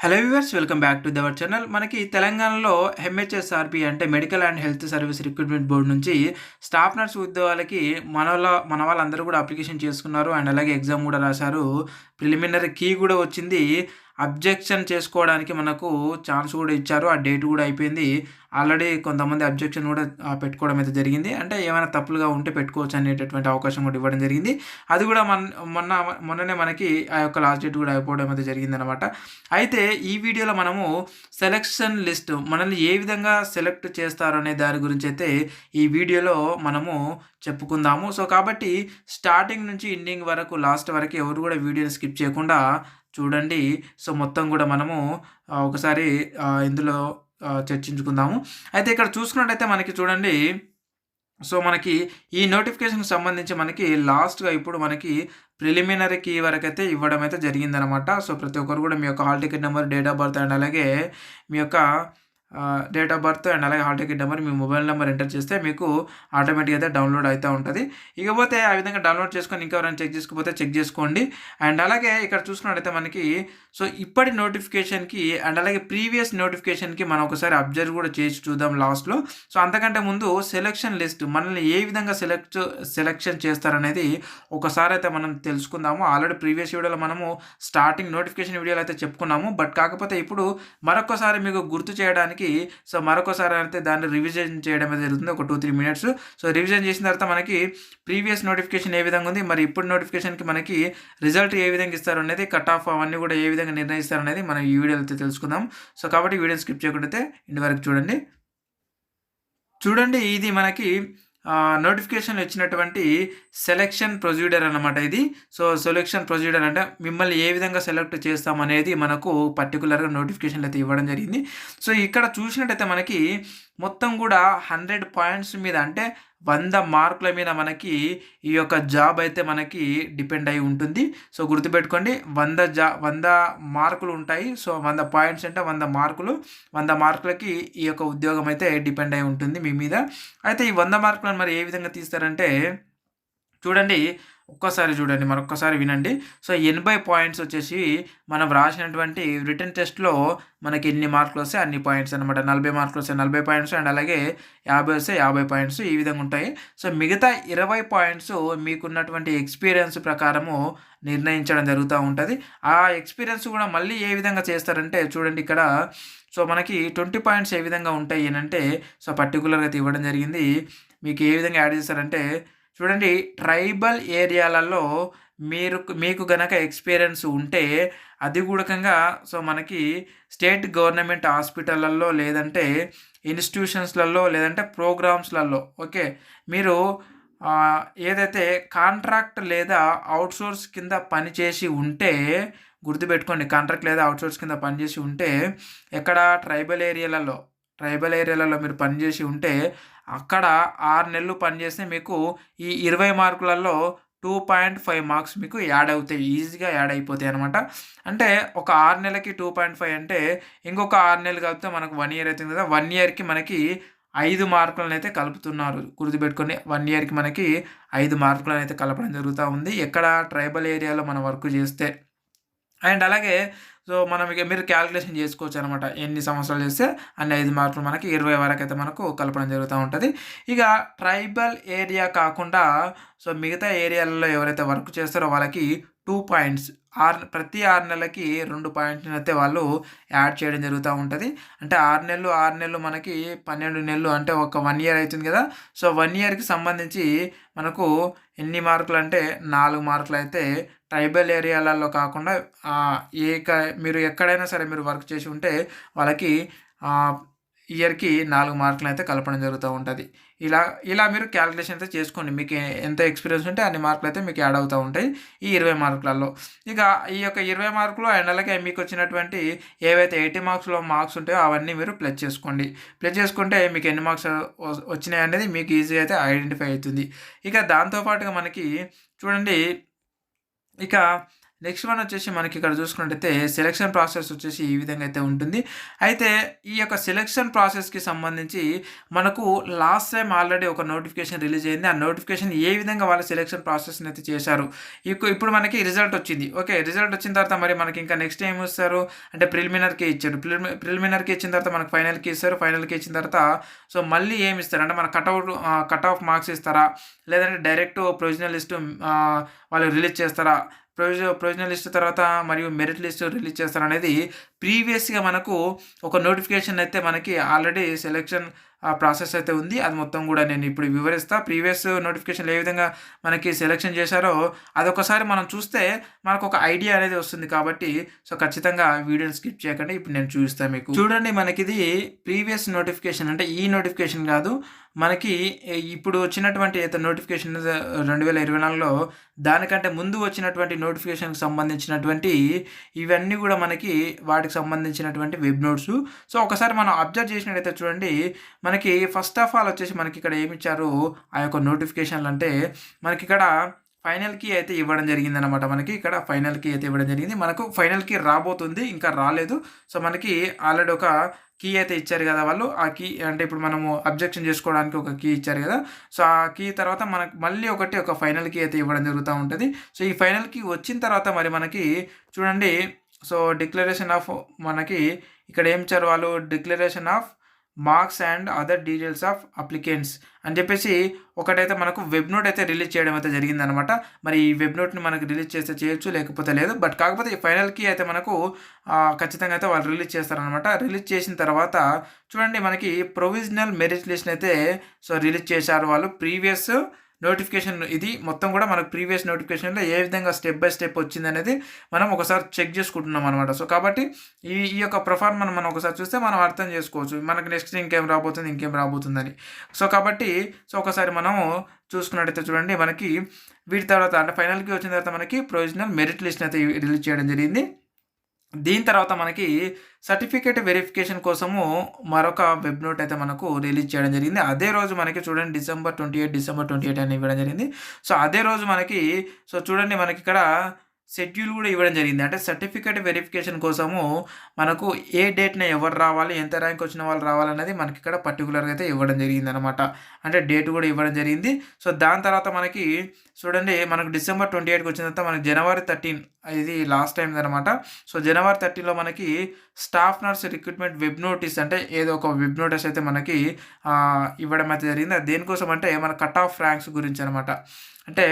Hello viewers, welcome back to our channel. మనకి తెలంగాణలో MHSRB అంటే medical and health service recruitment board నుంచి staff nurse ఉద్యోగాలకి మన వాళ్ళందరూ కూడా అప్లికేషన్ చేసుకున్నారు. అండ్ అలాగే ఎగ్జామ్ కూడా రాశారు. ప్రిలిమినరీ కీ కూడా వచ్చింది. అబ్జెక్షన్ చేసుకోవడానికి మనకు ఛాన్స్ కూడా ఇచ్చారు. ఆ డేట్ కూడా అయిపోయింది. ఆల్రెడీ కొంతమంది అబ్జెక్షన్ కూడా పెట్టుకోవడం అయితే జరిగింది. అంటే ఏమైనా తప్పులుగా ఉంటే పెట్టుకోవచ్చు అనేటటువంటి అవకాశం కూడా ఇవ్వడం జరిగింది. అది కూడా మొన్ననే మనకి ఆ యొక్క లాస్ట్ డేట్ కూడా అయిపోవడం అయితే జరిగిందనమాట. అయితే ఈ వీడియోలో మనము సెలక్షన్ లిస్ట్ మనల్ని ఏ విధంగా సెలెక్ట్ చేస్తారు అనే దాని గురించి అయితే ఈ వీడియోలో మనము చెప్పుకుందాము. సో కాబట్టి స్టార్టింగ్ నుంచి ఎండింగ్ వరకు లాస్ట్ వరకు ఎవరు కూడా వీడియోని స్కిప్ చేయకుండా చూడండి. సో మొత్తం కూడా మనము ఒకసారి ఇందులో చర్చించుకుందాము. అయితే ఇక్కడ చూసుకున్నట్టయితే మనకి చూడండి. సో మనకి ఈ నోటిఫికేషన్‌కి సంబంధించి మనకి లాస్ట్‌గా ఇప్పుడు మనకి ప్రిలిమినరీ కీ వరకైతే ఇవ్వడం అయితే జరిగిందనమాట. సో ప్రతి ఒక్కరు కూడా మీ యొక్క hall ticket number, date of birth and అలాగే మీ యొక్క డేట్ ఆఫ్ బర్త్ అండ్ అలాగే హాల్ టికెట్ నెంబర్, మీ మొబైల్ నెంబర్ ఎంటర్ చేస్తే మీకు ఆటోమేటిక్‌గా అయితే డౌన్లోడ్ అయితా ఉంటది. ఇకపోతే ఆ విధంగా డౌన్లోడ్ చేసుకొని ఇంకెవరైనా చెక్ చేసుకోకపోతే చెక్ చేసుకోండి. అండ్ అలాగే ఇక్కడ చూసుకున్నట్టయితే మనకి సో ఇప్పటి నోటిఫికేషన్‌కి అండ్ అలాగే ప్రీవియస్ నోటిఫికేషన్‌కి మనం ఒకసారి అబ్జర్వ్ కూడా చేసి చూద్దాం లాస్ట్‌లో. సో అంతకంటే ముందు సెలక్షన్ లిస్ట్ మనల్ని ఏ విధంగా సెలక్షన్ చేస్తారనేది ఒకసారి అయితే మనం తెలుసుకుందాము. ఆల్రెడీ ప్రీవియస్ వీడియోలో మనము స్టార్టింగ్ నోటిఫికేషన్ వీడియోలో అయితే చెప్పుకున్నాము. బట్ కాకపోతే ఇప్పుడు మరొకసారి మీకు గుర్తు చేయడానికి సో మరొకసారి అయితే దాన్ని రివిజన్ చేయడం జరుగుతుంది. ఒక 2-3 మినిట్స్. సో రివిజన్ చేసిన తర్వాత మనకి ప్రీవియస్ నోటిఫికేషన్ ఏ విధంగా ఉంది, మరి ఇప్పుడు నోటిఫికేషన్కి మనకి రిజల్ట్ ఏ విధంగా ఇస్తారు అనేది, కట్ ఆఫ్ అవన్నీ కూడా ఏ విధంగా నిర్ణయిస్తారు అనేది మనం ఈ వీడియోలో అయితే తెలుసుకుందాం. సో కాబట్టి వీడియో స్కిప్ చేయకుండా ఇంటి వరకు చూడండి. చూడండి, ఇది మనకి నోటిఫికేషన్‌లో ఇచ్చినటువంటి సెలక్షన్ ప్రొసీడర్ అన్నమాట ఇది. సో సెలక్షన్ ప్రొసీడర్ అంటే మిమ్మల్ని ఏ విధంగా సెలెక్ట్ చేస్తామనేది మనకు పర్టిక్యులర్‌గా నోటిఫికేషన్‌లో అయితే ఇవ్వడం జరిగింది. సో ఇక్కడ చూసినట్టయితే మనకి మొత్తం కూడా 100 పాయింట్స్ మీద అంటే 100 మార్కుల మీద మనకి ఈ యొక్క జాబ్ అయితే మనకి డిపెండ్ అయి ఉంటుంది. సో గుర్తుపెట్టుకోండి, 100 మార్కులు ఉంటాయి. సో 100 పాయింట్స్ అంటే 100 మార్కులు. 100 మార్కులకి ఈ యొక్క ఉద్యోగం అయితే డిపెండ్ అయి ఉంటుంది మీ మీద. అయితే ఈ 100 మార్కులను మరి ఏ విధంగా తీస్తారంటే చూడండి, ఒక్కసారి చూడండి, మరొక్కసారి వినండి. సో 80 పాయింట్స్ వచ్చేసి మనం రాసినటువంటి రిటన్ టెస్ట్‌లో మనకి ఎన్ని మార్కులు వస్తే అన్ని పాయింట్స్ అనమాట. 40 మార్కులు వస్తే 40 పాయింట్స్ అండ్ అలాగే 50 వస్తే 50 పాయింట్స్ ఈ విధంగా ఉంటాయి. సో మిగతా 20 పాయింట్స్ మీకున్నటువంటి ఎక్స్‌పీరియన్స్ ప్రకారము నిర్ణయించడం జరుగుతూ ఉంటది. ఆ ఎక్స్‌పీరియన్స్ కూడా మళ్ళీ ఏ విధంగా చేస్తారంటే చూడండి ఇక్కడ. సో మనకి 20 పాయింట్స్ ఏ విధంగా ఉంటాయి అనంటే సో పర్టిక్యులర్‌గా అయితే ఇవ్వడం జరిగింది. మీకు ఏ విధంగా యాడ్ చేస్తారంటే చూడండి, ట్రైబల్ ఏరియాలలో మీకు గనక ఎక్స్‌పీరియన్స్ ఉంటే అది కూడకంగా సో మనకి స్టేట్ గవర్నమెంట్ హాస్పిటళ్ళల్లో లేదంటే ఇన్‌స్టిట్యూషన్స్‌లలో లేదంటే ప్రోగ్రామ్స్‌లలో ఓకే. మీరు ఏదైతే కాంట్రాక్ట్ లేదా ఔట్‌సోర్స్ కింద పనిచేసి ఉంటే గుర్తుపెట్టుకోండి. కాంట్రాక్ట్ లేదా ఔట్‌సోర్స్ కింద పనిచేసి ఉంటే ఎక్కడ ట్రైబల్ ఏరియాలలో మీరు పనిచేసి ఉంటే అక్కడ 6 నెలలు పనిచేస్తే మీకు ఈ 20 మార్కులలో 2.5 మార్క్స్ మీకు యాడ్ అవుతాయి. ఈజీగా యాడ్ అయిపోతాయి అనమాట. అంటే ఒక 6 నెలలకి 2.5 అంటే ఇంకొక 6 నెలలు కలిపితే మనకు 1 ఇయర్ అవుతుంది కదా! 1 ఇయర్‌కి మనకి 5 మార్కులనైతే కలుపుతున్నారు. గుర్తుపెట్టుకోండి, 1 ఇయర్‌కి మనకి 5 మార్కులనైతే కలపడం జరుగుతా ఉంది. ఎక్కడ ట్రైబల్ ఏరియాలో మనం వర్క్ చేస్తే. అండ్ అలాగే సో మనం ఇక మీరు క్యాలిక్యులేషన్ చేసుకోవచ్చనమాట. ఎన్ని సంవత్సరాలు చేస్తే అన్ని 5 మార్కులు మనకి 20 వరకైతే మనకు కలపడం జరుగుతా ఉంటది. ఇక ట్రైబల్ ఏరియా కాకుండా సో మిగతా ఏరియాలలో ఎవరైతే వర్క్ చేస్తారో వాళ్ళకి 2 పాయింట్స్ ప్రతి 6 నెలలకి 2 పాయింట్స్‌నైతే వాళ్ళు యాడ్ చేయడం జరుగుతా ఉంటది. అంటే 6 నెలలు మనకి 12 నెలలు అంటే ఒక 1 ఇయర్ అయితుంది కదా! సో 1 ఇయర్‌కి సంబంధించి మనకు ఎన్ని మార్కులంటే 4 మార్కులైతే ట్రైబల్ ఏరియాలలో కాకుండా ఏ క మీరు ఎక్కడైనా సరే మీరు వర్క్ చేసి ఉంటే వాళ్ళకి ఇయర్‌కి 4 మార్కులనైతే కలపడం జరుగుతూ ఉంటది. ఇలా మీరు క్యాలిక్యులేషన్ అయితే చేసుకోండి. మీకు ఎంత ఎక్స్‌పీరియన్స్ ఉంటే అన్ని మార్కులైతే మీకు యాడ్ అవుతా ఉంటాయి ఈ 20 మార్కులలో. ఇక ఈ యొక్క 20 మార్కులు అండ్ అలాగే మీకొచ్చినటువంటి ఏవైతే 80 మార్క్స్ ఉంటాయో అవన్నీ మీరు ప్లస్ చేసుకోండి. ప్లస్ చేసుకుంటే మీకు ఎన్ని మార్క్స్ వచ్చినాయనేది మీకు ఈజీగా అయితే ఐడెంటిఫై అవుతుంది. ఇక దాంతో పాటుగా మనకి చూడండి, ఇక నెక్స్ట్ వన్ వచ్చేసి మనకి ఇక్కడ చూసుకున్నట్టయితే సెలక్షన్ ప్రాసెస్ వచ్చేసి ఈ విధంగా అయితే ఉంటుంది. అయితే ఈ యొక్క సెలక్షన్ ప్రాసెస్‌కి సంబంధించి మనకు లాస్ట్ టైమ్ ఆల్రెడీ ఒక నోటిఫికేషన్ రిలీజ్ అయింది. ఆ నోటిఫికేషన్ ఏ విధంగా వాళ్ళు సెలక్షన్ ప్రాసెస్‌ని అయితే చేశారు. ఇప్పుడు మనకి రిజల్ట్ వచ్చింది. ఓకే. రిజల్ట్ వచ్చిన తర్వాత మరి మనకి ఇంకా నెక్స్ట్ ఏమి ఇస్తారు అంటే ప్రిలిమినరీకి ఇచ్చారు. ప్రిలిమినరీకి ఇచ్చిన తర్వాత మనకు ఫైనల్‌కి ఇస్తారు. ఫైనల్‌కి ఇచ్చిన తర్వాత సో మళ్ళీ ఏమి ఇస్తారు అంటే మన కట్ ఆఫ్ మార్క్స్ ఇస్తారా? లేదంటే డైరెక్ట్ ప్రొవిజనల్ లిస్ట్ వాళ్ళు రిలీజ్ చేస్తారా? ప్రొవిజనల్ లిస్ట్ తర్వాత మరియు మెరిట్ లిస్ట్ రిలీజ్ చేస్తారనేది ప్రీవియస్‌గా మనకు ఒక నోటిఫికేషన్ అయితే మనకి ఆల్రెడీ సెలక్షన్ ప్రాసెస్ అయితే ఉంది. అది మొత్తం కూడా నేను ఇప్పుడు వివరిస్తా. ప్రీవియస్ నోటిఫికేషన్‌లో ఏ విధంగా మనకి సెలక్షన్ చేశారో అదొకసారి మనం చూస్తే మనకొక ఐడియా అనేది వస్తుంది కాబట్టి సో ఖచ్చితంగా వీడియోని స్కిప్ చేయకండి. ఇప్పుడు నేను చూపిస్తాను మీకు. చూడండి మనకిది ప్రీవియస్ నోటిఫికేషన్ అంటే ఈ నోటిఫికేషన్ కాదు. మనకి ఇప్పుడు వచ్చినటువంటి అయితే నోటిఫికేషన్ 2024లో దానికంటే ముందు వచ్చినటువంటి నోటిఫికేషన్‌కి సంబంధించినటువంటి ఇవన్నీ కూడా మనకి వాటికి సంబంధించినటువంటి వెబ్ నోట్స్. సో ఒకసారి మనం అబ్జర్వ్ చేసినట్టయితే చూడండి మనకి ఫస్ట్ ఆఫ్ ఆల్ వచ్చేసి మనకి ఇక్కడ ఏమిచ్చారు ఆ యొక్క నోటిఫికేషన్లు అంటే మనకి ఇక్కడ ఫైనల్ కీ అయితే ఇవ్వడం జరిగిందనమాట. మనకి ఇక్కడ ఫైనల్ కీ అయితే ఇవ్వడం జరిగింది. మనకు ఫైనల్ కీ రాబోతుంది. ఇంకా రాలేదు. సో మనకి ఆల్రెడీ ఒక కీ అయితే ఇచ్చారు కదా వాళ్ళు. ఆ కీ అంటే ఇప్పుడు మనము అబ్జెక్షన్ చేసుకోవడానికి ఒక కీ ఇచ్చారు కదా. సో ఆ కీ తర్వాత మనకు మళ్ళీ ఒక ఫైనల్ కీ అయితే ఇవ్వడం జరుగుతూ ఉంటుంది. సో ఈ ఫైనల్ కీ వచ్చిన తర్వాత మరి మనకి చూడండి సో డిక్లరేషన్ ఆఫ్ మనకి ఇక్కడ ఏం ఇచ్చారు వాళ్ళు declaration of marks and other details of applicants అని చెప్పేసి ఒకటైతే మనకు వెబ్ నోట్ అయితే రిలీజ్ చేయడం అయితే జరిగిందనమాట. మరి ఈ వెబ్ నోట్ని మనకు రిలీజ్ చేస్తే చేయొచ్చు లేకపోతే లేదు. బట్ కాకపోతే ఈ ఫైనల్కి అయితే మనకు ఖచ్చితంగా అయితే వాళ్ళు రిలీజ్ చేస్తారనమాట. రిలీజ్ చేసిన తర్వాత చూడండి మనకి ప్రొవిజనల్ మెరిట్ లిస్ట్ అయితే సో రిలీజ్ చేశారు వాళ్ళు. ప్రీవియస్ నోటిఫికేషన్ ఇది మొత్తం కూడా మనకు ప్రీవియస్ నోటిఫికేషన్లో ఏ విధంగా స్టెప్ బై స్టెప్ వచ్చిందనేది మనం ఒకసారి చెక్ చేసుకుంటున్నాం అనమాట. సో కాబట్టి ఈ యొక్క ప్రొఫార్మను మనం ఒకసారి చూస్తే మనం అర్థం చేసుకోవచ్చు మనకు నెక్స్ట్ ఇంకేం రాబోతుందని. సో కాబట్టి సో ఒకసారి మనము చూసుకున్నట్టయితే చూడండి మనకి వీటి తర్వాత అంటే ఫైనల్కి వచ్చిన తర్వాత మనకి ప్రొవిజనల్ మెరిట్ లిస్ట్ అయితే రిలీజ్ చేయడం జరిగింది. దీని తర్వాత మనకి సర్టిఫికేట్ వెరిఫికేషన్ కోసము మరొక వెబ్ నోట్ అయితే మనకు రిలీజ్ చేయడం జరిగింది. అదే రోజు మనకి చూడండి డిసెంబర్ 28 అని ఇవ్వడం జరిగింది. సో అదే రోజు మనకి సో చూడండి మనకి ఇక్కడ షెడ్యూల్ కూడా ఇవ్వడం జరిగింది. అంటే సర్టిఫికేట్ వెరిఫికేషన్ కోసము మనకు ఏ డేట్‌న ఎవరు రావాలి, ఎంత ర్యాంక్ వచ్చిన వాళ్ళు రావాలనేది మనకి ఇక్కడ పర్టిక్యులర్‌గా అయితే ఇవ్వడం జరిగిందనమాట. అంటే డేట్ కూడా ఇవ్వడం జరిగింది. సో దాని తర్వాత మనకి చూడండి మనకు డిసెంబర్ 28కి వచ్చిన తర్వాత మనకి జనవరి 13 ఇది లాస్ట్ టైమ్‌దనమాట. సో జనవరి 13లో మనకి staff nurse recruitment web notice అంటే ఏదో ఒక వెబ్ నోటీస్ అయితే మనకి ఇవ్వడం అయితే జరిగింది. అది దేనికోసం అంటే మన కట్ ఆఫ్ ర్యాంక్స్ గురించి అనమాట. అంటే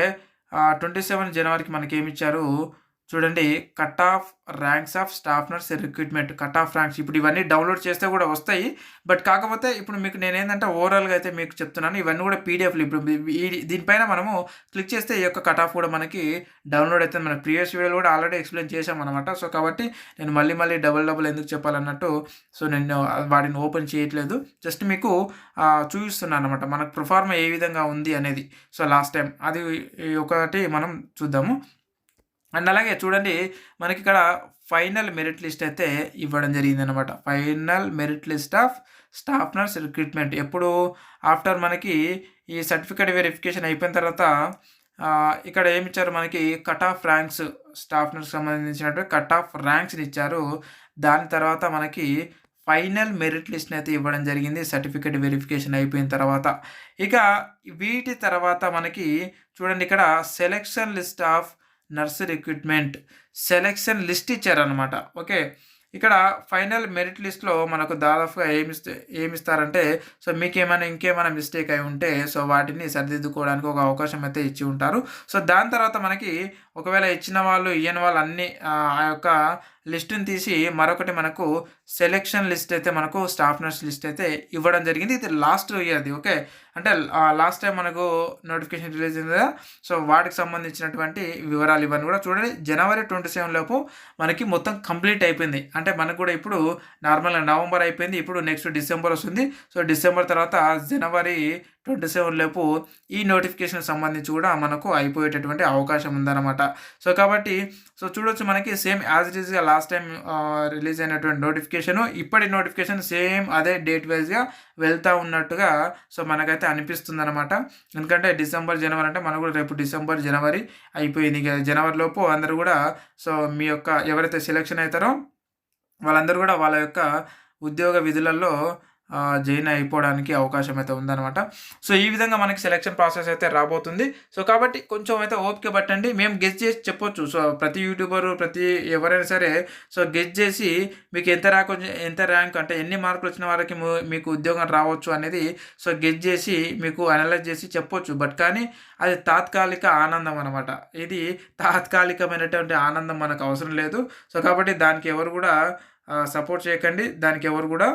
27 జనవరికి మనకేమిచ్చారు చూడండి cut off ranks of staff nurse recruitment cut off ranks. ఇప్పుడు ఇవన్నీ డౌన్లోడ్ చేస్తే కూడా వస్తాయి. బట్ కాకపోతే ఇప్పుడు మీకు నేనేంటంటే ఓవరాల్‌గా అయితే మీకు చెప్తున్నాను. ఇవన్నీ కూడా పీడిఎఫ్‌లు ఇప్పుడు దీనిపైన మనము క్లిక్ చేస్తే ఈ యొక్క కట్ ఆఫ్ కూడా మనకి డౌన్లోడ్ అవుతుంది. మన ప్రీవియస్ వీడియోలో కూడా ఆల్రెడీ ఎక్స్‌ప్లెయిన్ చేశామనమాట. సో కాబట్టి నేను మళ్ళీ డబుల్ ఎందుకు చెప్పాలన్నట్టు సో నేను వాటిని ఓపెన్ చేయట్లేదు. జస్ట్ మీకు చూపిస్తున్నాను అనమాట. మనకు ప్రొఫార్మా ఏ విధంగా ఉంది అనేది. సో లాస్ట్ టైం అది ఒకటి మనం చూద్దాము. అండ్ అలాగే చూడండి మనకిక్కడ ఫైనల్ మెరిట్ లిస్ట్ అయితే ఇవ్వడం జరిగిందనమాట. Final merit list of staff nurse recruitment ఎప్పుడు ఆఫ్టర్ మనకి ఈ సర్టిఫికేట్ వెరిఫికేషన్ అయిపోయిన తర్వాత ఇక్కడ ఏమిచ్చారు మనకి కట్ ఆఫ్ ర్యాంక్స్ స్టాఫ్ నర్స్‌కి సంబంధించినటువంటి కట్ ఆఫ్ ర్యాంక్స్‌ని ఇచ్చారు. దాని తర్వాత మనకి ఫైనల్ మెరిట్ లిస్ట్‌ని అయితే ఇవ్వడం జరిగింది. సర్టిఫికేట్ వెరిఫికేషన్ అయిపోయిన తర్వాత. ఇక వీటి తర్వాత మనకి చూడండి ఇక్కడ selection list of nurse recruitment selection list ఇచ్చారనమాట. ఓకే. ఇక్కడ ఫైనల్ మెరిట్ లిస్ట్‌లో మనకు దాదాపుగా ఏమిస్తారంటే సో ఇంకేమైనా మిస్టేక్ అయి ఉంటే సో వాటిని సరిదిద్దుకోవడానికి ఒక అవకాశం అయితే ఇచ్చి ఉంటారు. సో దాని తర్వాత మనకి ఒకవేళ ఇచ్చిన వాళ్ళు, ఇయ్యని వాళ్ళు అన్నీ ఆ యొక్క లిస్ట్‌ని తీసి మరొకటి మనకు సెలక్షన్ లిస్ట్ అయితే మనకు స్టాఫ్ నర్స్ లిస్ట్ అయితే ఇవ్వడం జరిగింది. ఇది లాస్ట్ ఇయర్‌ది. ఓకే. అంటే లాస్ట్ టైం మనకు నోటిఫికేషన్ రిలీజ్ అయింది కదా. సో వాటికి సంబంధించినటువంటి వివరాలు ఇవన్నీ కూడా చూడండి జనవరి 27 లోపు మనకి మొత్తం కంప్లీట్ అయిపోయింది. అంటే మనకు కూడా ఇప్పుడు నార్మల్‌గా నవంబర్ అయిపోయింది. ఇప్పుడు నెక్స్ట్ డిసెంబర్ వస్తుంది. సో డిసెంబర్ తర్వాత జనవరి 27 లోపు ఈ నోటిఫికేషన్ సంబంధించి కూడా మనకు అయిపోయేటటువంటి అవకాశం ఉందన్నమాట. సో కాబట్టి చూడొచ్చు మనకి సేమ్ యాజ్ ఇట్ ఈస్‌గా లాస్ట్ టైం రిలీజ్ అయినటువంటి నోటిఫికేషను, ఇప్పటి నోటిఫికేషన్ సేమ్ అదే డేట్ వైస్‌గా వెళ్తా ఉన్నట్టుగా మనకైతే అనిపిస్తుందన్నమాట. ఎందుకంటే డిసెంబర్, జనవరి అంటే మనకు కూడా రేపు డిసెంబర్, జనవరి అయిపోయింది. ఇక జనవరి లోపు అందరూ కూడా మీ యొక్క ఎవరైతే సెలెక్షన్ అవుతారో వాళ్ళందరూ కూడా వాళ్ళ యొక్క ఉద్యోగ విధులలో జాయిన్ అయిపోవడానికి అవకాశం అయితే ఉందన్నమాట. ఈ విధంగా మనకి సెలక్షన్ ప్రాసెస్ అయితే రాబోతుంది. కాబట్టి కొంచెం అయితే ఓపిక పట్టండి. మేము గెస్ చేసి చెప్పొచ్చు. ప్రతి యూట్యూబరు, ప్రతి ఎవరైనా సరే గెస్ చేసి మీకు ఎంత ర్యాంక్ అంటే ఎన్ని మార్కులు వచ్చిన వారికి మీకు ఉద్యోగం రావచ్చు అనేది గెస్ చేసి మీకు అనలైజ్ చేసి చెప్పొచ్చు. బట్ కానీ అది తాత్కాలిక ఆనందం అనమాట. ఇది తాత్కాలికమైనటువంటి ఆనందం మనకు అవసరం లేదు. కాబట్టి దానికి ఎవరు కూడా సపోర్ట్ చేయకండి. దానికి ఎవరు కూడా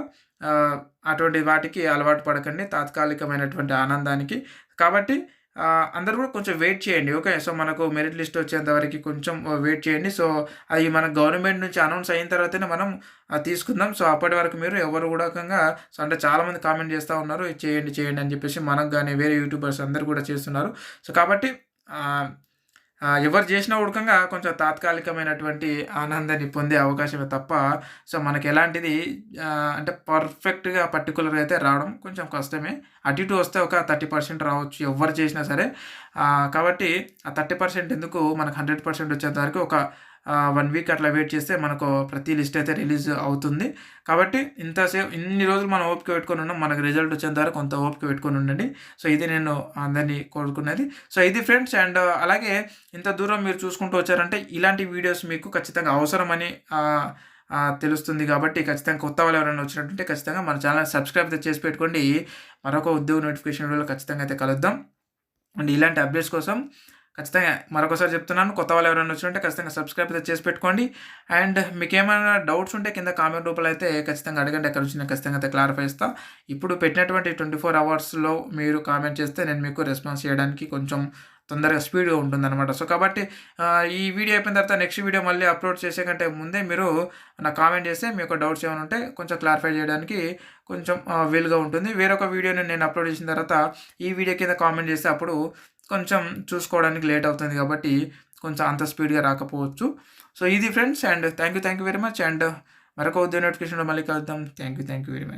అటువంటి వాటికి అలవాటు పడకండి, తాత్కాలికమైనటువంటి ఆనందానికి. కాబట్టి అందరూ కూడా కొంచెం వెయిట్ చేయండి. ఓకే. మనకు మెరిట్ లిస్ట్ వచ్చేంత వరకు కొంచెం వెయిట్ చేయండి. అది మన గవర్నమెంట్ నుంచి అనౌన్స్ అయిన తర్వాతనే మనం తీసుకుందాం. అప్పటి వరకు మీరు ఎవరు కూడా అంటే చాలామంది కామెంట్ చేస్తూ ఉన్నారు, చేయండి అని చెప్పేసి. మనకు కానీ వేరే యూట్యూబర్స్ అందరూ కూడా చేస్తున్నారు. కాబట్టి ఎవరు చేసినా ఉడకంగా కొంచెం తాత్కాలికమైనటువంటి ఆనందాన్ని పొందే అవకాశమే తప్ప మనకి ఎలాంటిది అంటే పర్ఫెక్ట్గా పర్టికులర్గా అయితే రావడం కొంచెం కష్టమే. అటు ఇటు వస్తే ఒక 30% రావచ్చు ఎవరు చేసినా సరే. కాబట్టి ఆ 30% ఎందుకు, మనకు 100% వచ్చేంత వరకు ఒక 1 వీక్ అట్లా వెయిట్ చేస్తే మనకు ప్రతి లిస్ట్ అయితే రిలీజ్ అవుతుంది. కాబట్టి ఇన్ని రోజులు మనం ఓపిక పెట్టుకొని ఉన్నాం. మనకు రిజల్ట్ వచ్చేంత వరకు కొంత ఓపిక పెట్టుకొని ఉండండి. ఇది నేను అందరినీ కోరుకున్నది. ఇది ఫ్రెండ్స్. అండ్ అలాగే ఇంత దూరం మీరు చూసుకుంటూ వచ్చారంటే ఇలాంటి వీడియోస్ మీకు ఖచ్చితంగా అవసరమని తెలుస్తుంది. కాబట్టి ఖచ్చితంగా కొత్త వాళ్ళు ఎవరైనా వచ్చినట్టుంటే ఖచ్చితంగా మన ఛానల్ సబ్స్క్రైబ్ అయితే చేసి పెట్టుకోండి. మరొక ఉద్యోగ నోటిఫికేషన్ వీడియోలో ఖచ్చితంగా అయితే కలుద్దాం. అండ్ ఇలాంటి అప్డేట్స్ కోసం ఖచ్చితంగా మరొకసారి చెప్తున్నాను, కొత్త వాళ్ళు ఎవరైనా వచ్చినట్టే ఖచ్చితంగా సబ్స్క్రైబ్ అయితే చేసి పెట్టుకోండి. అండ్ మీకు ఏమైనా డౌట్స్ ఉంటే కింద కామెంట్ రూపంలో అయితే ఖచ్చితంగా అడగండి. ఎక్కడ నుంచి నేను ఖచ్చితంగా అయితే క్లారిఫై ఇస్తాను. ఇప్పుడు పెట్టినటువంటి 24 అవర్స్లో మీరు కామెంట్ చేస్తే నేను మీకు రెస్పాన్స్ చేయడానికి కొంచెం తొందరగా స్పీడ్గా ఉంటుందన్నమాట. కాబట్టి ఈ వీడియో అయిపోయిన తర్వాత నెక్స్ట్ వీడియో మళ్ళీ అప్లోడ్ చేసే కంటే ముందే మీరు నాకు కామెంట్ చేస్తే మీ యొక్క డౌట్స్ ఏమైనా ఉంటే కొంచెం క్లారిఫై చేయడానికి కొంచెం వీలుగా ఉంటుంది. వేరొక వీడియోని నేను అప్లోడ్ చేసిన తర్వాత ఈ వీడియో కింద కామెంట్ చేస్తే అప్పుడు కొంచెం చూసుకోవడానికి లేట్ అవుతుంది. కాబట్టి కొంచెం అంత స్పీడ్గా రాకపోవచ్చు. ఇది friends. And thank you very much. And మరొక ఉద్యోగ నోటిఫికేషన్లో మళ్ళీ కలుద్దాం. Thank you very much.